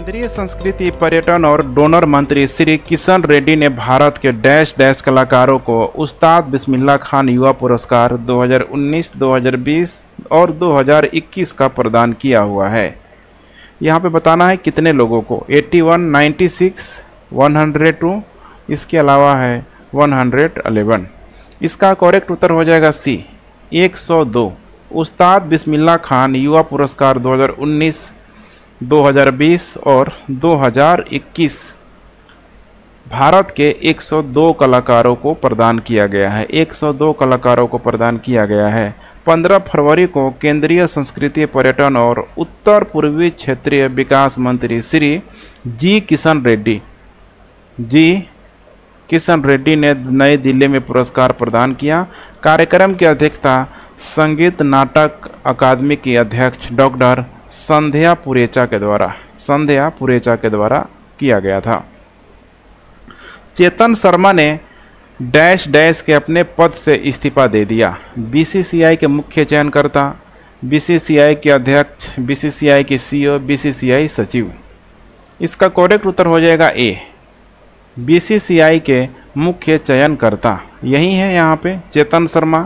केंद्रीय संस्कृति पर्यटन और डोनर मंत्री श्री किशन रेड्डी ने भारत के डैश डैश कलाकारों को उस्ताद बिस्मिल्लाह खान युवा पुरस्कार 2019, 2020 और 2021 का प्रदान किया हुआ है। यहाँ पे बताना है कितने लोगों को, 81, 96, 102, इसके अलावा है 111। इसका करेक्ट उत्तर हो जाएगा सी, 102। उस्ताद बिस्मिल्लाह खान युवा पुरस्कार 2019, 2020 और 2021 भारत के 102 कलाकारों को प्रदान किया गया है। 102 कलाकारों को प्रदान किया गया है। 15 फरवरी को केंद्रीय संस्कृति पर्यटन और उत्तर पूर्वी क्षेत्रीय विकास मंत्री श्री जी किशन रेड्डी ने नई दिल्ली में पुरस्कार प्रदान किया। कार्यक्रम की अध्यक्षता संगीत नाटक अकादमी की अध्यक्ष डॉक्टर संध्या पुरेचा के द्वारा किया गया था। चेतन शर्मा ने डैश डैश के अपने पद से इस्तीफा दे दिया। बीसीसीआई के मुख्य चयनकर्ता, बीसीसीआई के अध्यक्ष, बीसीसीआई के सीईओ, बीसीसीआई सचिव। इसका करेक्ट उत्तर हो जाएगा ए, बीसीसीआई के मुख्य चयनकर्ता यही है यहाँ पे चेतन शर्मा।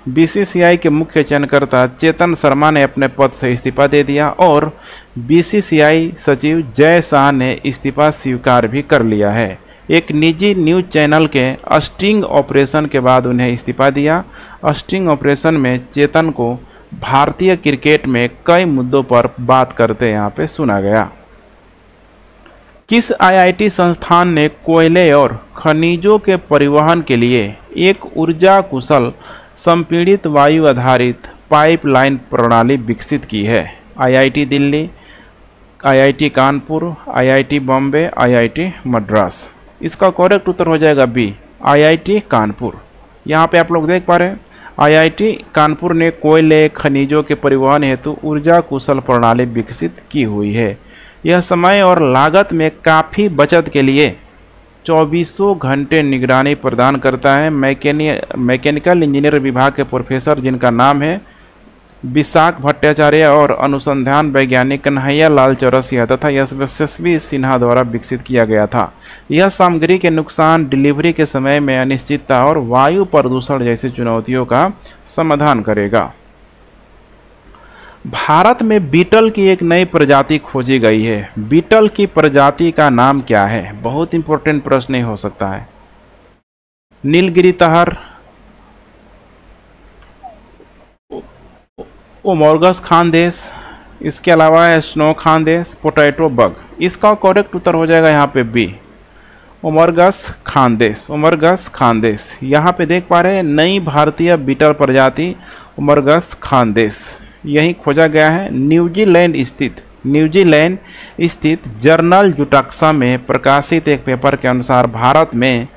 बीसीसीआई के मुख्य चयनकर्ता चेतन शर्मा ने अपने पद से इस्तीफा दे दिया और बीसीसीआई सचिव जय शाह ने इस्तीफा स्वीकार भी कर लिया है। एक निजी न्यूज चैनल के स्टिंग ऑपरेशन के बाद उन्हें इस्तीफा दिया। स्टिंग ऑपरेशन में चेतन को भारतीय क्रिकेट में कई मुद्दों पर बात करते यहाँ पे सुना गया। किस आईआईटी संस्थान ने कोयले और खनिजों के परिवहन के लिए एक ऊर्जा कुशल संपीड़ित वायु आधारित पाइपलाइन प्रणाली विकसित की है? IIT Delhi, IIT Kanpur, IIT Bombay, IIT Madras. इसका करेक्ट उत्तर हो जाएगा बी, आईआईटी कानपुर। यहाँ पे आप लोग देख पा रहे हैं आईआईटी कानपुर ने कोयले खनिजों के परिवहन हेतु ऊर्जा कुशल प्रणाली विकसित की हुई है। यह समय और लागत में काफ़ी बचत के लिए 2400 घंटे निगरानी प्रदान करता है। मैकेनिकल इंजीनियर विभाग के प्रोफेसर जिनका नाम है विशाख भट्टाचार्य और अनुसंधान वैज्ञानिक कन्हैया लाल चौरसिया तथा यशस्वी सिन्हा द्वारा विकसित किया गया था। यह सामग्री के नुकसान, डिलीवरी के समय में अनिश्चितता और वायु प्रदूषण जैसी चुनौतियों का समाधान करेगा। भारत में बीटल की एक नई प्रजाति खोजी गई है। बीटल की प्रजाति का नाम क्या है? बहुत इंपॉर्टेंट प्रश्न हो सकता है। नीलगिरी तहर, ओमोर्गस खानदेश, इसके अलावा है स्नो खानदेश, पोटैटो बग। इसका करेक्ट उत्तर हो जाएगा यहाँ पे बी, ओमोर्गस खानदेश। यहाँ पे देख पा रहे हैं नई भारतीय बीटल प्रजाति ओमोर्गस खानदेश यही खोजा गया है। न्यूजीलैंड स्थित जर्नल जुटाक्सा में प्रकाशित एक पेपर के अनुसार भारत में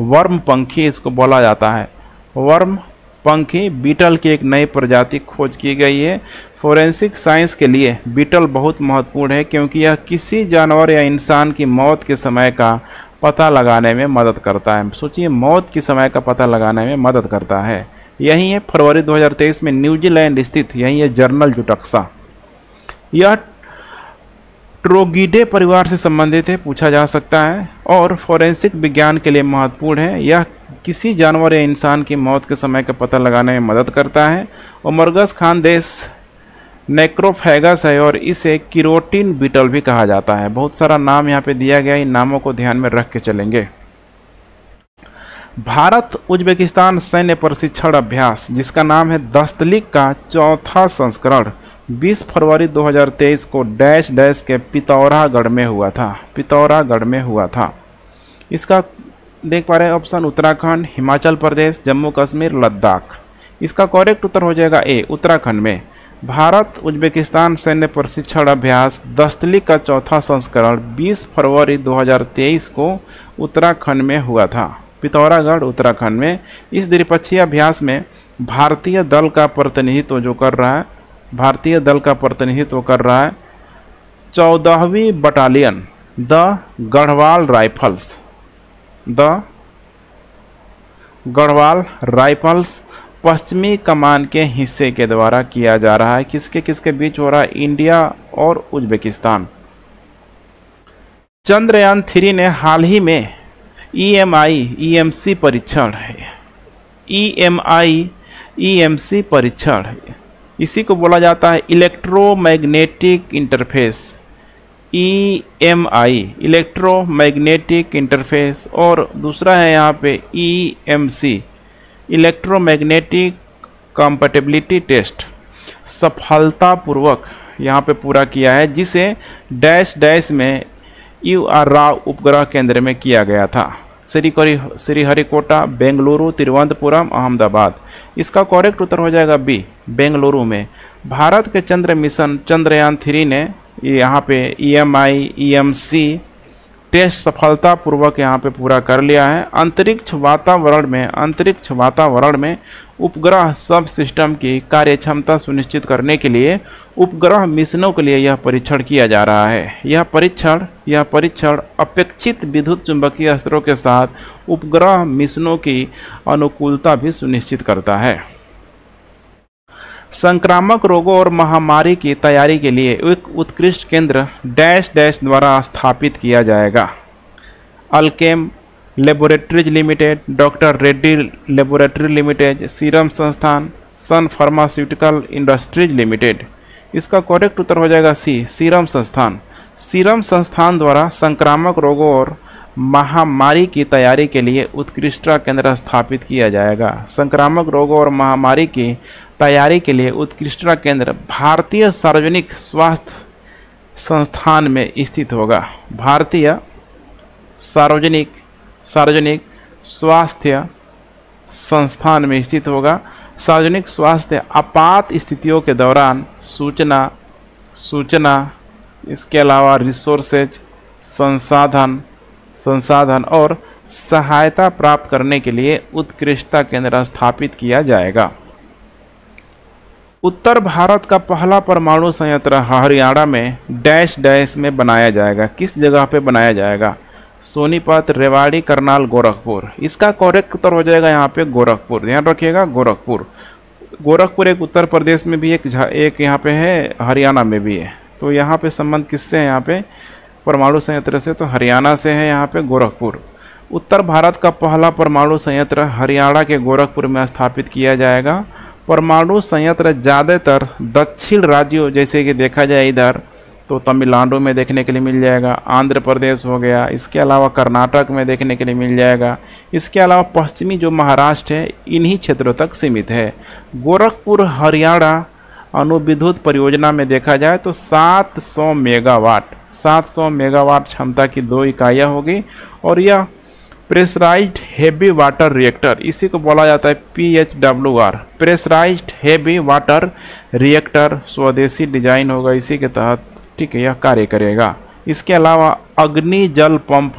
वर्म पंखी, इसको बोला जाता है वर्म पंखी बीटल की एक नई प्रजाति खोज की गई है। फोरेंसिक साइंस के लिए बीटल बहुत महत्वपूर्ण है क्योंकि यह किसी जानवर या इंसान की मौत के समय का पता लगाने में मदद करता है। सोचिए, मौत के समय का पता लगाने में मदद करता है। यही है फरवरी 2023 में न्यूजीलैंड स्थित यही है जर्नल जुटाक्सा। यह ट्रोगिडे परिवार से संबंधित है, पूछा जा सकता है और फोरेंसिक विज्ञान के लिए महत्वपूर्ण है। यह किसी जानवर या इंसान की मौत के समय का पता लगाने में मदद करता है। ओमोर्गस खानदेश नेक्रोफेगस है और इसे किरोटिन बीटल भी कहा जाता है। बहुत सारा नाम यहाँ पे दिया गया, इन नामों को ध्यान में रख के चलेंगे। भारत उज्बेकिस्तान सैन्य प्रशिक्षण अभ्यास जिसका नाम है दस्तलिक का चौथा संस्करण 20 फरवरी 2023 को डैश डैश के पिथौरागढ़ में हुआ था। इसका देख पा रहे हैं ऑप्शन उत्तराखंड, हिमाचल प्रदेश, जम्मू कश्मीर, लद्दाख। इसका करेक्ट उत्तर हो जाएगा ए, उत्तराखंड में। भारत उज्बेकिस्तान सैन्य प्रशिक्षण अभ्यास दस्तलिक का चौथा संस्करण 20 फरवरी 2023 को उत्तराखंड में हुआ था, पिथौरागढ़ उत्तराखंड में। इस द्विपक्षीय अभ्यास में भारतीय दल का प्रतिनिधित्व कर रहा है 14वीं बटालियन द गढ़वाल राइफल्स पश्चिमी कमान के हिस्से के द्वारा किया जा रहा है। किसके बीच हो रहा है? इंडिया और उज्बेकिस्तान। चंद्रयान-3 ने हाल ही में EMC परीक्षण है, EMC परीक्षण है, इसी को बोला जाता है electromagnetic interface, EMI electromagnetic interface, और दूसरा है यहाँ पे EMC इलेक्ट्रोमैग्नेटिक कंपैटिबिलिटी टेस्ट सफलतापूर्वक यहाँ पे पूरा किया है, जिसे डैश डैश में UR राव उपग्रह केंद्र में किया गया था, श्रीहरिकोटा, बेंगलुरु, तिरुवनंतपुरम, अहमदाबाद। इसका करेक्ट उत्तर हो जाएगा बी, बेंगलुरु में। भारत के चंद्र मिशन चंद्रयान-3 ने यहाँ पे EMC टेस्ट सफलतापूर्वक यहाँ पे पूरा कर लिया है। अंतरिक्ष वातावरण में उपग्रह सब सिस्टम की कार्यक्षमता सुनिश्चित करने के लिए उपग्रह मिशनों के लिए यह परीक्षण किया जा रहा है। यह परीक्षण अपेक्षित विद्युत चुंबकीय अस्त्रों के साथ उपग्रह मिशनों की अनुकूलता भी सुनिश्चित करता है। संक्रामक रोगों और महामारी की तैयारी के लिए एक उत्कृष्ट केंद्र डैश डैश द्वारा स्थापित किया जाएगा। Alkem laboratories limited, doctor Reddy laboratory limited, serum संस्थान, सन फार्मास्यूटिकल इंडस्ट्रीज लिमिटेड। इसका करेक्ट उत्तर हो जाएगा सी, सीरम संस्थान। सीरम संस्थान द्वारा संक्रामक रोगों और महामारी की तैयारी के लिए उत्कृष्ट केंद्र स्थापित किया जाएगा। संक्रामक रोगों और महामारी की तैयारी के लिए उत्कृष्ट केंद्र भारतीय सार्वजनिक स्वास्थ्य संस्थान में स्थित होगा। भारतीय सार्वजनिक स्वास्थ्य संस्थान में स्थित होगा। सार्वजनिक स्वास्थ्य आपात स्थितियों के दौरान सूचना इसके अलावा रिसोर्सेज संसाधन और सहायता प्राप्त करने के लिए उत्कृष्टता केंद्र स्थापित किया जाएगा। उत्तर भारत का पहला परमाणु संयंत्र हरियाणा में डैश डैश में बनाया जाएगा। किस जगह पे बनाया जाएगा? सोनीपत, रेवाड़ी, करनाल, गोरखपुर। इसका करेक्ट उत्तर हो जाएगा यहाँ पे गोरखपुर। ध्यान रखिएगा, गोरखपुर एक उत्तर प्रदेश में भी एक यहाँ पे है, हरियाणा में भी है। तो यहाँ पे संबंध किससे है? यहाँ पे परमाणु संयंत्र से, तो हरियाणा से है यहाँ पे गोरखपुर। उत्तर भारत का पहला परमाणु संयंत्र हरियाणा के गोरखपुर में स्थापित किया जाएगा। परमाणु संयंत्र ज़्यादातर दक्षिण राज्यों, जैसे कि देखा जाए इधर तो तमिलनाडु में देखने के लिए मिल जाएगा, आंध्र प्रदेश हो गया, इसके अलावा कर्नाटक में देखने के लिए मिल जाएगा, इसके अलावा पश्चिमी जो महाराष्ट्र है इन्हीं क्षेत्रों तक सीमित है। गोरखपुर हरियाणा अणुविद्युत परियोजना में देखा जाए तो 700 मेगावाट क्षमता की 2 इकाइयाँ होगी और यह प्रेशराइज्ड हेवी वाटर रिएक्टर, इसी को बोला जाता है PHWR, pressurised heavy water reactor स्वदेशी डिजाइन होगा, इसी के तहत ठीक है यह कार्य करेगा। इसके अलावा अग्नि जल पंप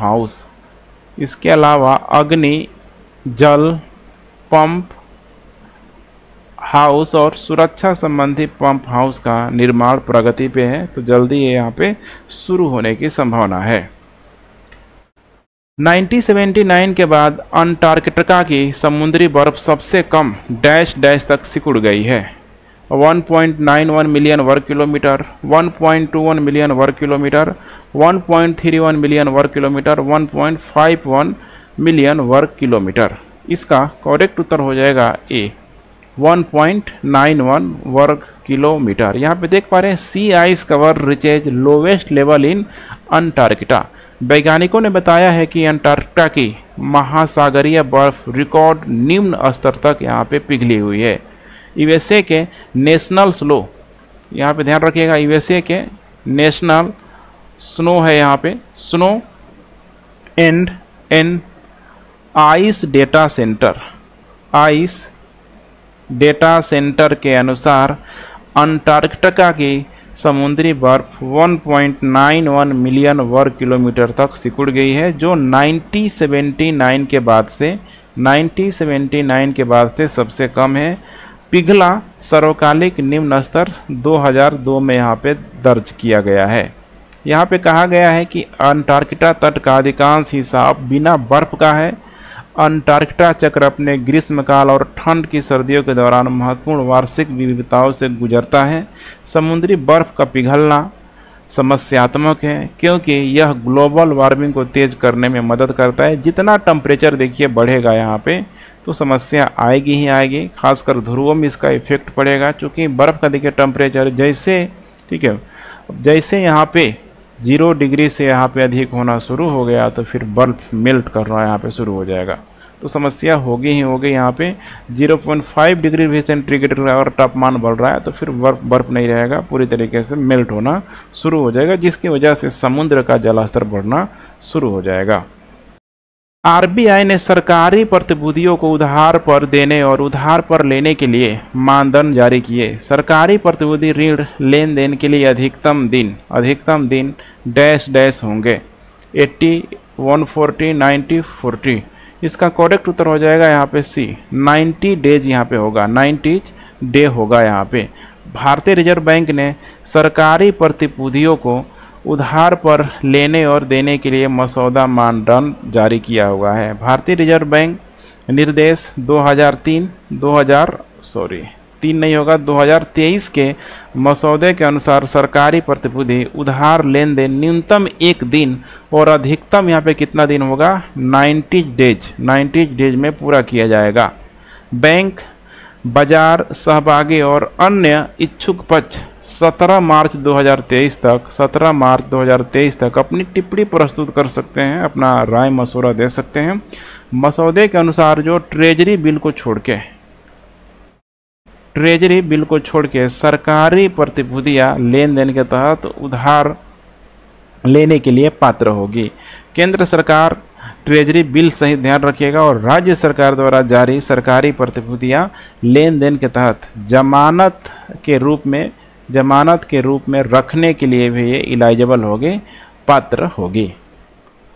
हाउस और सुरक्षा संबंधी पंप हाउस का निर्माण प्रगति पे है, तो जल्दी ये यहाँ पे शुरू होने की संभावना है। 1979 के बाद अंटार्कटिका की समुद्री बर्फ सबसे कम डैश डैश तक सिकुड़ गई है। 1.91 मिलियन वर्ग किलोमीटर, 1.21 मिलियन वर्ग किलोमीटर, 1.31 मिलियन वर्ग किलोमीटर, 1.51 मिलियन वर्ग किलोमीटर। इसका करेक्ट उत्तर हो जाएगा ए, 1.91 वर्ग किलोमीटर। यहाँ पे देख पा रहे हैं sea ice cover reaches lowest level in Antarctica. वैज्ञानिकों ने बताया है कि अंटार्कटिका की महासागरीय बर्फ रिकॉर्ड निम्न स्तर तक यहाँ पे पिघली हुई है। यूएसए के नेशनल स्नो, यहाँ पे ध्यान रखिएगा, यूएसए के नेशनल स्नो है यहाँ पे, snow and ice data centre के अनुसार अंटार्कटिका की समुद्री बर्फ 1.91 मिलियन वर्ग किलोमीटर तक सिकुड़ गई है, जो 1979 के बाद से सबसे कम है। पिघला सर्वकालिक निम्न स्तर 2002 में यहाँ पे दर्ज किया गया है। यहाँ पे कहा गया है कि अंटार्कटिका तट का अधिकांश हिस्सा बिना बर्फ का है। अंटार्कटिका चक्र अपने ग्रीष्मकाल और ठंड की सर्दियों के दौरान महत्वपूर्ण वार्षिक विविधताओं से गुजरता है। समुद्री बर्फ का पिघलना समस्यात्मक है, क्योंकि यह ग्लोबल वार्मिंग को तेज करने में मदद करता है। जितना टेम्परेचर देखिए बढ़ेगा यहाँ पे तो समस्या आएगी ही आएगी, खासकर ध्रुवों में इसका इफेक्ट पड़ेगा। क्योंकि बर्फ़ का देखिए टेम्परेचर जैसे, ठीक है, जैसे यहाँ पे 0 डिग्री से यहाँ पे अधिक होना शुरू हो गया तो फिर बर्फ़ मेल्ट करना यहाँ पे शुरू हो जाएगा, तो समस्या होगी ही होगी। यहाँ पे 0.5 डिग्री भी सेंटीग्रेड अगर तापमान बढ़ रहा है तो फिर बर्फ़ नहीं रहेगा, पूरी तरीके से मेल्ट होना शुरू हो जाएगा, जिसकी वजह से समुद्र का जलस्तर बढ़ना शुरू हो जाएगा। आरबीआई ने सरकारी प्रतिभूतियों को उधार पर देने और उधार पर लेने के लिए मानदंड जारी किए। सरकारी प्रतिभूति ऋण लेन देन के लिए अधिकतम दिन डैश डैश होंगे, 80, 140, 90, 40। इसका करेक्ट उत्तर हो जाएगा यहाँ पे सी, 90 डेज यहाँ पे होगा, 90 डे होगा यहाँ पे। भारतीय रिजर्व बैंक ने सरकारी प्रतिभूतियों को उधार पर लेने और देने के लिए मसौदा मानदंड जारी किया हुआ है। भारतीय रिजर्व बैंक निर्देश 2023 के मसौदे के अनुसार सरकारी प्रतिभूति उधार लेन देन न्यूनतम 1 दिन और अधिकतम यहाँ पे कितना दिन होगा, 90 डेज में पूरा किया जाएगा। बैंक, बाजार सहभागी और अन्य इच्छुक पक्ष 17 मार्च 2023 तक अपनी टिप्पणी प्रस्तुत कर सकते हैं, अपना राय मशवरा दे सकते हैं। मसौदे के अनुसार जो ट्रेजरी बिल को छोड़ के सरकारी प्रतिभूतियाँ लेन देन के तहत उधार लेने के लिए पात्र होगी। केंद्र सरकार ट्रेजरी बिल सहित ध्यान रखिएगा और राज्य सरकार द्वारा जारी सरकारी प्रतिभूतियाँ लेन देन के तहत जमानत के रूप में रखने के लिए भी ये इलाइजिबल होगी, पात्र होगी।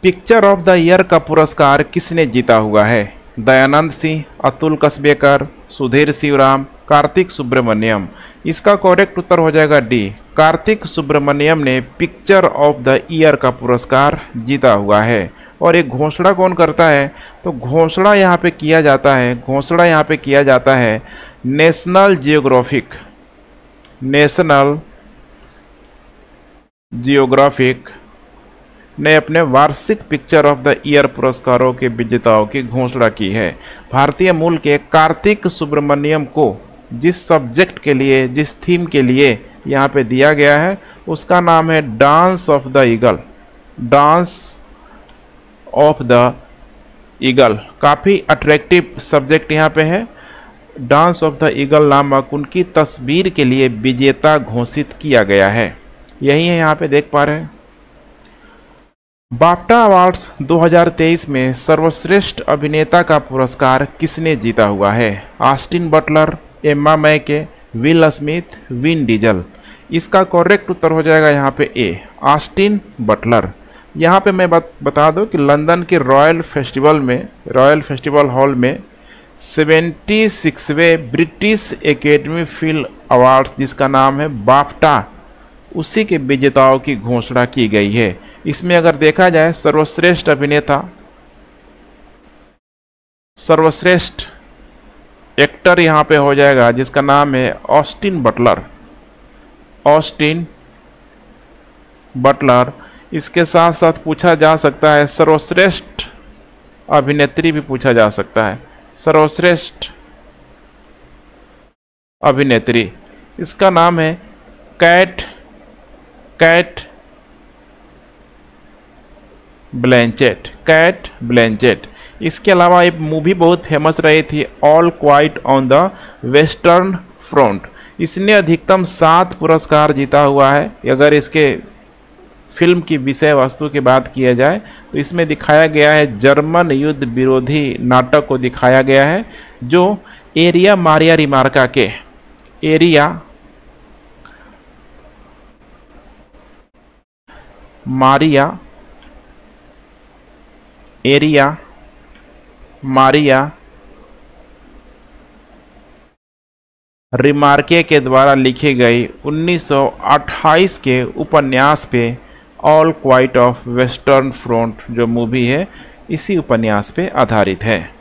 पिक्चर ऑफ द ईयर का पुरस्कार किसने जीता हुआ है? दयानंद सिंह, अतुल कसबेकर, सुधीर शिवराम, कार्तिक सुब्रमण्यम। इसका करेक्ट उत्तर हो जाएगा डी, कार्तिक सुब्रमण्यम ने पिक्चर ऑफ द ईयर का पुरस्कार जीता हुआ है। और एक घोषणा कौन करता है? तो घोषणा यहाँ पे किया जाता है नेशनल जियोग्राफिक ने अपने वार्षिक पिक्चर ऑफ द ईयर पुरस्कारों के विजेताओं की घोषणा की है। भारतीय मूल के कार्तिक सुब्रमण्यम को जिस सब्जेक्ट के लिए, जिस थीम के लिए यहाँ पे दिया गया है उसका नाम है डांस ऑफ द ईगल। काफ़ी अट्रैक्टिव सब्जेक्ट यहाँ पे है। डांस ऑफ द ईगल नामक उनकी तस्वीर के लिए विजेता घोषित किया गया है। यही है यहाँ पे देख पा रहे हैं। बाफ्टा अवार्ड्स 2023 में सर्वश्रेष्ठ अभिनेता का पुरस्कार किसने जीता हुआ है? ऑस्टिन बटलर, एम्मा मैके, विल स्मिथ, विन डीजल। इसका करेक्ट उत्तर हो जाएगा यहाँ पे ए, ऑस्टिन बटलर। यहाँ पे मैं बता दूं कि लंदन के रॉयल फेस्टिवल हॉल में 76वें ब्रिटिश एकेडमी फिल्म अवार्ड्स, जिसका नाम है बाफ्टा, उसी के विजेताओं की घोषणा की गई है। इसमें अगर देखा जाए सर्वश्रेष्ठ अभिनेता, सर्वश्रेष्ठ एक्टर यहाँ पे हो जाएगा जिसका नाम है ऑस्टिन बटलर। इसके साथ साथ पूछा जा सकता है सर्वश्रेष्ठ अभिनेत्री भी पूछा जा सकता है। सर्वश्रेष्ठ अभिनेत्री, इसका नाम है कैट ब्लैंचेट। इसके अलावा एक मूवी बहुत फेमस रही थी, all quite on the western front. इसने अधिकतम 7 पुरस्कार जीता हुआ है। अगर इसके फिल्म की विषय वस्तु की बात किया जाए तो इसमें दिखाया गया है जर्मन युद्ध विरोधी नाटक को दिखाया गया है, जो एरिया मारिया रिमार्का के मारिया रिमार्के के द्वारा लिखी गई 1928 के उपन्यास पे all quite of western front जो मूवी है इसी उपन्यास पे आधारित है।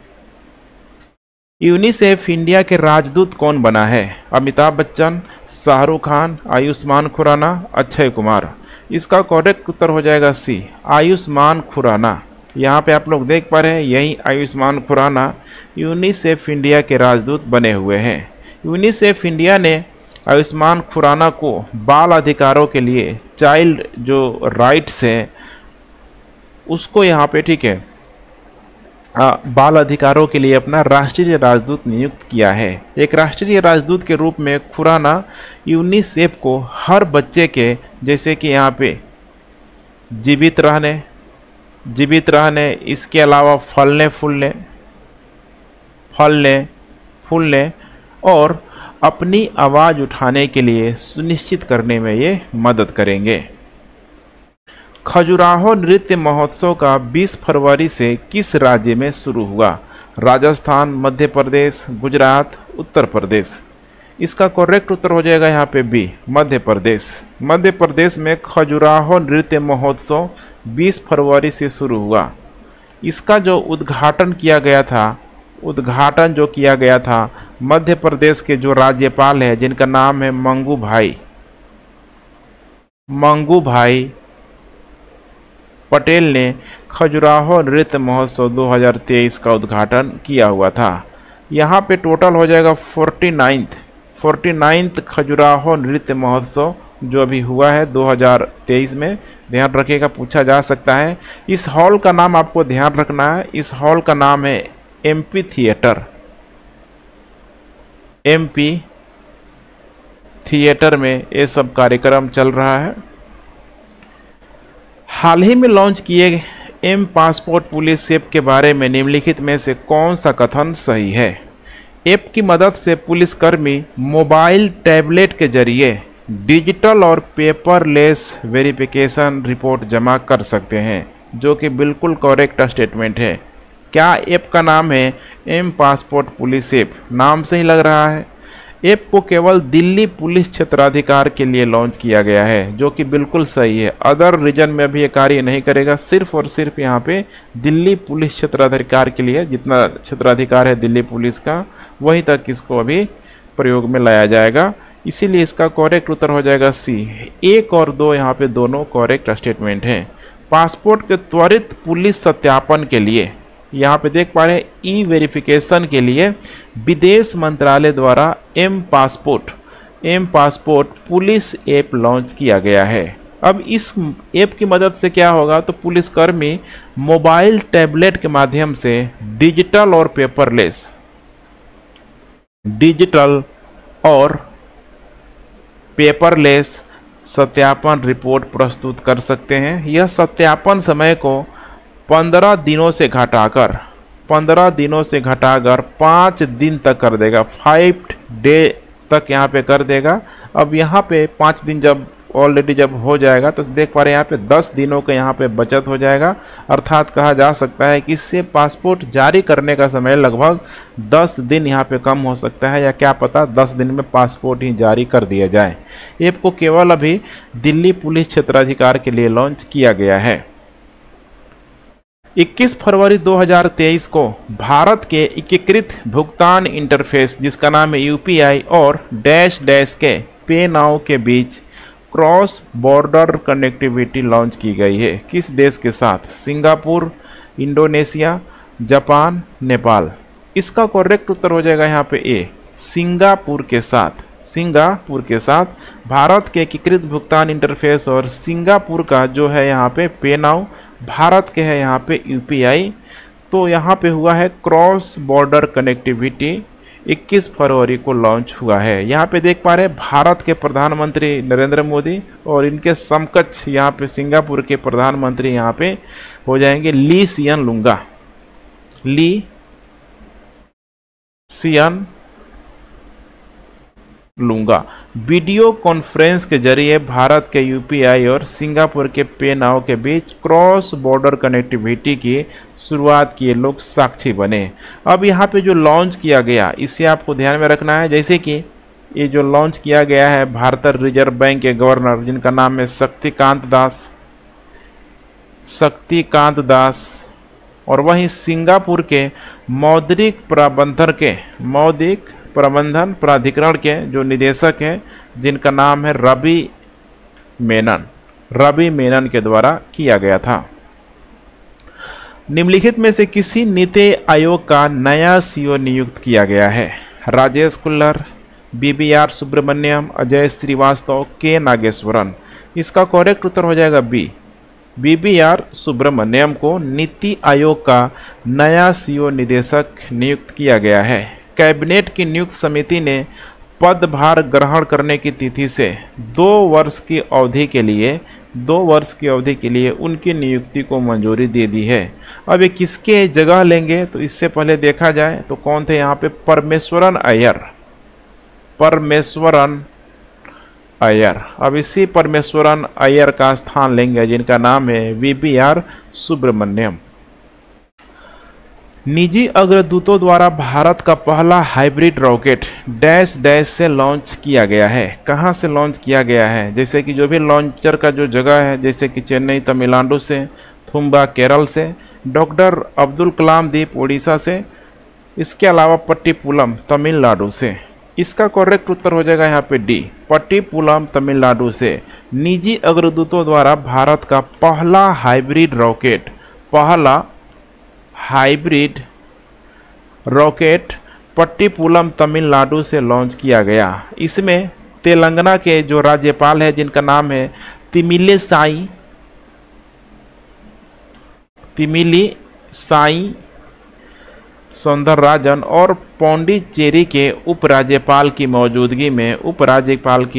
यूनिसेफ इंडिया के राजदूत कौन बना है? अमिताभ बच्चन, शाहरुख खान, आयुष्मान खुराना, अक्षय कुमार। इसका करेक्ट उत्तर हो जाएगा सी, आयुष्मान खुराना। यहाँ पे आप लोग देख पा रहे हैं, यही आयुष्मान खुराना यूनिसेफ इंडिया के राजदूत बने हुए हैं। यूनिसेफ इंडिया ने आयुष्मान खुराना को बाल अधिकारों के लिए, चाइल्ड जो राइट्स हैं उसको यहाँ पे, ठीक है, बाल अधिकारों के लिए अपना राष्ट्रीय राजदूत नियुक्त किया है। एक राष्ट्रीय राजदूत के रूप में खुराना यूनिसेफ को हर बच्चे के, जैसे कि यहाँ पे जीवित रहने, इसके अलावा फलने फूलने और अपनी आवाज़ उठाने के लिए सुनिश्चित करने में ये मदद करेंगे। खजुराहो नृत्य महोत्सव का 20 फरवरी से किस राज्य में शुरू हुआ? राजस्थान, मध्य प्रदेश, गुजरात, उत्तर प्रदेश। इसका करेक्ट उत्तर हो जाएगा यहाँ पे बी, मध्य प्रदेश। मध्य प्रदेश में खजुराहो नृत्य महोत्सव 20 फरवरी से शुरू हुआ। इसका जो उद्घाटन किया गया था मध्य प्रदेश के जो राज्यपाल है, जिनका नाम है मंगू भाई पटेल ने खजुराहो नृत्य महोत्सव 2023 का उद्घाटन किया हुआ था। यहाँ पे टोटल हो जाएगा 49th खजुराहो नृत्य महोत्सव जो अभी हुआ है 2023 में। ध्यान रखिएगा, पूछा जा सकता है। इस हॉल का नाम आपको ध्यान रखना है, इस हॉल का नाम है एमपी थिएटर में ये सब कार्यक्रम चल रहा है। हाल ही में लॉन्च किए एम पासपोर्ट पुलिस ऐप के बारे में निम्नलिखित में से कौन सा कथन सही है? ऐप की मदद से पुलिसकर्मी मोबाइल टैबलेट के जरिए डिजिटल और पेपरलेस वेरिफिकेशन रिपोर्ट जमा कर सकते हैं, जो कि बिल्कुल करेक्ट स्टेटमेंट है। क्या ऐप का नाम है एम पासपोर्ट पुलिस ऐप? नाम से ही लग रहा है। ऐप को केवल दिल्ली पुलिस क्षेत्राधिकार के लिए लॉन्च किया गया है, जो कि बिल्कुल सही है। अदर रीजन में अभी ये कार्य नहीं करेगा, सिर्फ और सिर्फ यहाँ पे दिल्ली पुलिस क्षेत्राधिकार के लिए, जितना क्षेत्राधिकार है दिल्ली पुलिस का, वहीं तक इसको अभी प्रयोग में लाया जाएगा। इसीलिए इसका करेक्ट उत्तर हो जाएगा सी। 1 और 2 यहाँ पे दोनों करेक्ट स्टेटमेंट हैं। पासपोर्ट के त्वरित पुलिस सत्यापन के लिए, यहाँ पे देख पा रहे हैं, ई वेरिफिकेशन के लिए विदेश मंत्रालय द्वारा M passport police app launch किया गया है। अब इस ऐप की मदद से क्या होगा, तो पुलिसकर्मी मोबाइल टैबलेट के माध्यम से डिजिटल और पेपरलेस सत्यापन रिपोर्ट प्रस्तुत कर सकते हैं। यह सत्यापन समय को 15 दिनों से घटाकर 5 दिन तक कर देगा, 5 डे तक यहाँ पे कर देगा। अब यहाँ पे 5 दिन जब हो जाएगा तो देख पा रहे हैं यहाँ पे 10 दिनों का यहाँ पे बचत हो जाएगा। अर्थात कहा जा सकता है कि इससे पासपोर्ट जारी करने का समय लगभग 10 दिन यहाँ पे कम हो सकता है, या क्या पता 10 दिन में पासपोर्ट ही जारी कर दिया जाए। ऐप को केवल अभी दिल्ली पुलिस क्षेत्राधिकार के लिए लॉन्च किया गया है। 21 फरवरी 2023 को भारत के एकीकृत भुगतान इंटरफेस, जिसका नाम है यूपीआई और डैश के पे नाउ के बीच क्रॉस बॉर्डर कनेक्टिविटी लॉन्च की गई है। किस देश के साथ? Singapore, Indonesia, Japan, Nepal. इसका करेक्ट उत्तर हो जाएगा यहाँ पे ए, सिंगापुर के साथ। भारत के एकीकृत भुगतान इंटरफेस और सिंगापुर का जो है यहाँ पे पे नाउ, भारत के है यहाँ पे यूपीआई। तो यहाँ पे हुआ है क्रॉस बॉर्डर कनेक्टिविटी, 21 फरवरी को लॉन्च हुआ है। यहाँ पे देख पा रहे हैं भारत के प्रधानमंत्री नरेंद्र मोदी और इनके समकक्ष यहाँ पे सिंगापुर के प्रधानमंत्री यहाँ पे हो जाएंगे ली सियन लूंगा। वीडियो कॉन्फ्रेंस के जरिए भारत के यूपीआई और सिंगापुर के पे नाउ के बीच क्रॉस बॉर्डर कनेक्टिविटी की शुरुआत किए लोग साक्षी बने। अब यहाँ पे जो लॉन्च किया गया, इसे आपको ध्यान में रखना है। जैसे कि ये जो लॉन्च किया गया है, भारतीय रिजर्व बैंक के गवर्नर, जिनका नाम है शक्तिकांत दास, और वहीं सिंगापुर के मौद्रिक प्रबंधन प्राधिकरण के जो निदेशक हैं, जिनका नाम है रवि मेनन। रवि मेनन के द्वारा किया गया था। निम्नलिखित में से किसी नीति आयोग का नया सीईओ नियुक्त किया गया है? राजेश कुल्लर, BBR सुब्रमण्यम, अजय श्रीवास्तव, के नागेश्वरन। इसका करेक्ट उत्तर हो जाएगा बी, BBR सुब्रमण्यम को नीति आयोग का नया सीईओ निदेशक नियुक्त किया गया है। कैबिनेट की नियुक्त समिति ने पदभार ग्रहण करने की तिथि से 2 वर्ष की अवधि के लिए उनकी नियुक्ति को मंजूरी दे दी है। अब ये किसके जगह लेंगे, तो इससे पहले देखा जाए तो कौन थे यहाँ पे? परमेश्वरन अय्यर। अब इसी परमेश्वरन अय्यर का स्थान लेंगे जिनका नाम है BBR सुब्रमण्यम। निजी अग्रदूतों द्वारा भारत का पहला हाइब्रिड रॉकेट डैश डैश से लॉन्च किया गया है। कहाँ से लॉन्च किया गया है? जैसे कि जो भी लॉन्चर का जो जगह है, जैसे कि चेन्नई तमिलनाडु से, थुम्बा केरल से, डॉक्टर अब्दुल कलाम द्वीप उड़ीसा से, इसके अलावा पट्टीपुलम तमिलनाडु से। इसका करेक्ट उत्तर हो जाएगा यहाँ पे डी, पट्टीपुलम तमिलनाडु से निजी अग्रदूतों द्वारा भारत का पहला हाइब्रिड रॉकेट पट्टीपुलम तमिलनाडु से लॉन्च किया गया। इसमें तेलंगाना के जो राज्यपाल है जिनका नाम है तिमिली सौंदरराजन और पौंडीचेरी के उपराज्यपाल की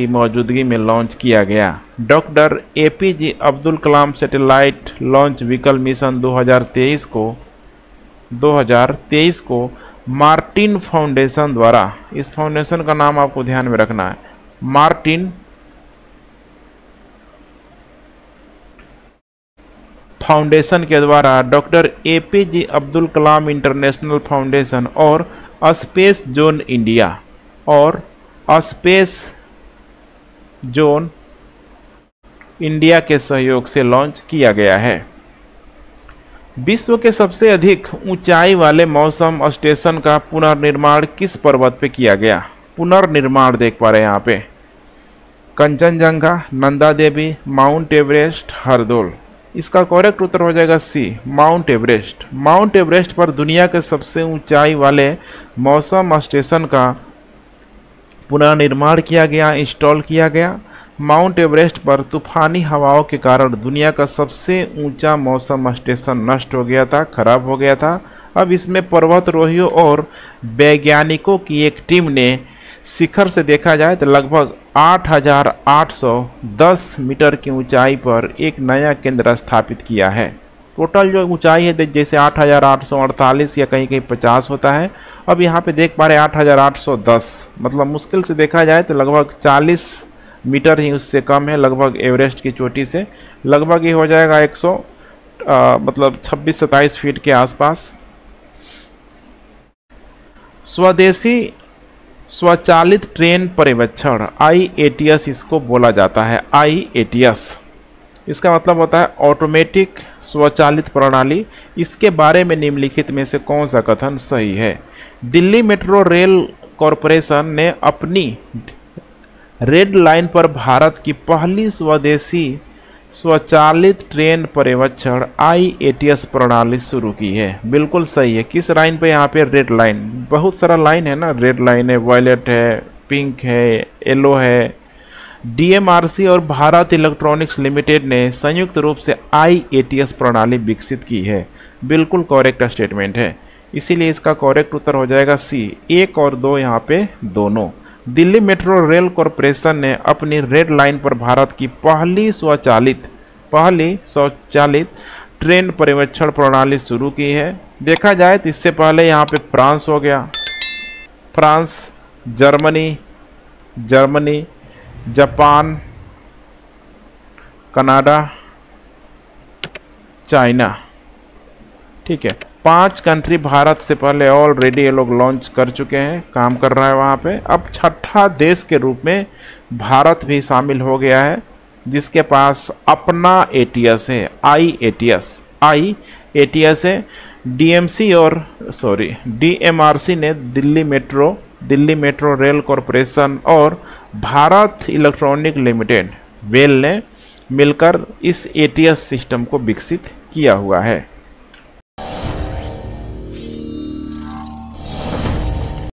मौजूदगी में लॉन्च किया गया। Doctor APJ Abdul Kalam satellite launch vehicle mission 2023 को मार्टिन फाउंडेशन द्वारा, इस फाउंडेशन का नाम आपको ध्यान में रखना है, मार्टिन फाउंडेशन के द्वारा doctor APJ Abdul Kalam international foundation और स्पेस जोन इंडिया के सहयोग से लॉन्च किया गया है। विश्व के सबसे अधिक ऊंचाई वाले मौसम स्टेशन का पुनर्निर्माण किस पर्वत पे किया गया? पुनर्निर्माण देख पा रहे हैं यहाँ पे, कंचनजंगा, नंदा देवी, माउंट एवरेस्ट, हरदोल। इसका करेक्ट उत्तर हो जाएगा सी, माउंट एवरेस्ट। माउंट एवरेस्ट पर दुनिया के सबसे ऊंचाई वाले मौसम स्टेशन का पुनर्निर्माण किया गया, इंस्टॉल किया गया। माउंट एवरेस्ट पर तूफानी हवाओं के कारण दुनिया का सबसे ऊंचा मौसम स्टेशन नष्ट हो गया था, खराब हो गया था। अब इसमें पर्वतारोहियों और वैज्ञानिकों की एक टीम ने शिखर से देखा जाए तो लगभग 8,810 मीटर की ऊंचाई पर एक नया केंद्र स्थापित किया है। टोटल जो ऊंचाई है जैसे 8,848 या कहीं कहीं 50 होता है, अब यहाँ पे देख पा रहे 8,810, मतलब मुश्किल से देखा जाए तो लगभग 40 मीटर ही उससे कम है, लगभग एवरेस्ट की चोटी से लगभग ये हो जाएगा 26-27 फीट के आसपास। स्वदेशी स्वचालित ट्रेन पर्यवेक्षण IATS इसको बोला जाता है, IATS। इसका मतलब होता है ऑटोमेटिक स्वचालित प्रणाली। इसके बारे में निम्नलिखित में से कौन सा कथन सही है? दिल्ली मेट्रो रेल कॉरपोरेशन ने अपनी रेड लाइन पर भारत की पहली स्वदेशी स्वचालित ट्रेन पर्यवेक्षण IATS प्रणाली शुरू की है। बिल्कुल सही है। किस लाइन पे? यहाँ पे रेड लाइन, बहुत सारा लाइन है ना, रेड लाइन है, वायलेट है, पिंक है, येलो है। DMRC और भारत इलेक्ट्रॉनिक्स लिमिटेड ने संयुक्त रूप से IATS प्रणाली विकसित की है। बिल्कुल करेक्ट स्टेटमेंट है, इसीलिए इसका करेक्ट उत्तर हो जाएगा सी, 1 और 2 यहाँ पे दोनों। दिल्ली मेट्रो रेल कॉरपोरेशन ने अपनी रेड लाइन पर भारत की पहली स्वचालित ट्रेन पर्यवेक्षण प्रणाली शुरू की है। देखा जाए तो इससे पहले यहाँ पे फ्रांस हो गया, France, Germany, Japan, Canada, China. ठीक है, 5 कंट्री भारत से पहले ऑलरेडी ये लोग लॉन्च कर चुके हैं, काम कर रहा है वहाँ पे। अब छठा देश के रूप में भारत भी शामिल हो गया है, जिसके पास अपना ATS है, IATS है। DMRC ने दिल्ली मेट्रो रेल कॉरपोरेशन और भारत इलेक्ट्रॉनिक लिमिटेड वेल ने मिलकर इस ATS सिस्टम को विकसित किया हुआ है।